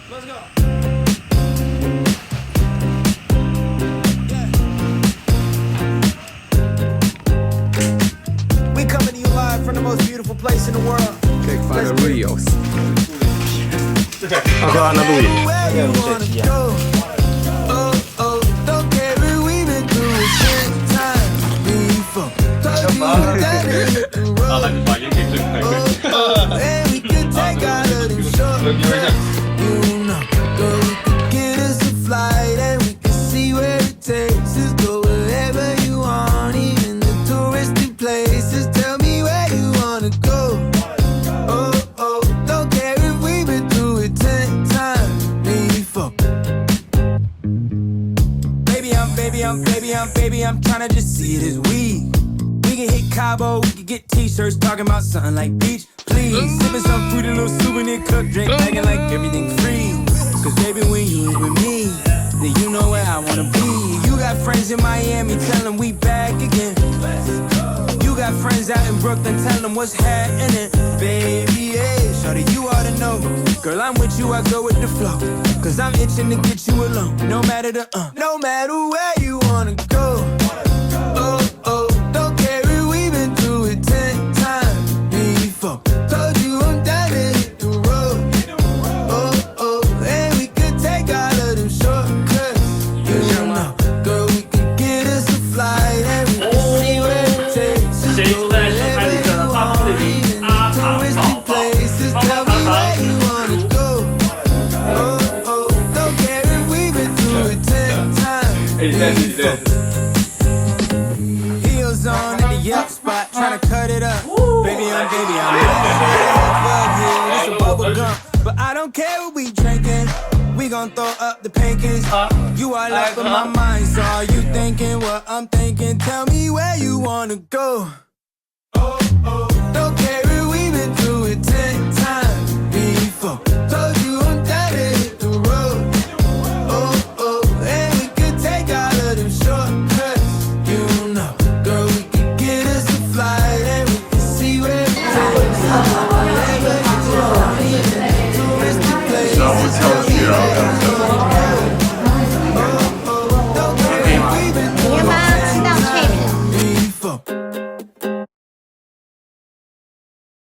Let's go. We coming to you live from the most beautiful place in the world. Take five videos. 他说他那录影。 Don't care if we've been through it 10 times before. Told you that it the road. And we could take all of them shortcuts. You know, girl, we could get us a flight and we could see where it takes us. Go wherever you want, even the touristy places. Tell me where you wanna go. Oh, don't care if we've been through it 10 times before. Baby, I'm tryna just see it as we can hit Cabo, we can get t-shirts talking about something like beach, please. Sipping some fruity little souvenir cup drink, acting like everything free. Cause baby, when you with me, then you know where I wanna be. You got friends in Miami, tell them we back again. You got friends out in Brooklyn, tell them what's happening. Baby, yeah, shorty, you ought to know. Girl, I'm with you, I go with the flow. Cause I'm itching to get you alone. No matter no matter where you wanna go. Oh, don't care if we've been through it 10 times before. Told you I'm down to hit the road. Oh, and we could take all of them shortcuts. You know, girl, we could get us a flight and we can see where it takes us. Go wherever you want, even the touristy places. Tell me where you wanna go. Oh, don't care if we've been through it 10 times before. Heels on at the Yelp spot, tryna cut it up. Baby, I'm here. It's a bubble gum, but I don't care what we drinking. We gon' throw up the pancakes. You are left in my mind, so are you thinking what I'm thinking? Tell me where you wanna go. Oh, don't care if we've been through it 10 times before. Told you I'm down to hit the road. Oh, and we could take all of them shortcuts. You know, girl, we could get us a flight and we can see where it takes us. Wherever you want, even touristy places. Tell me where you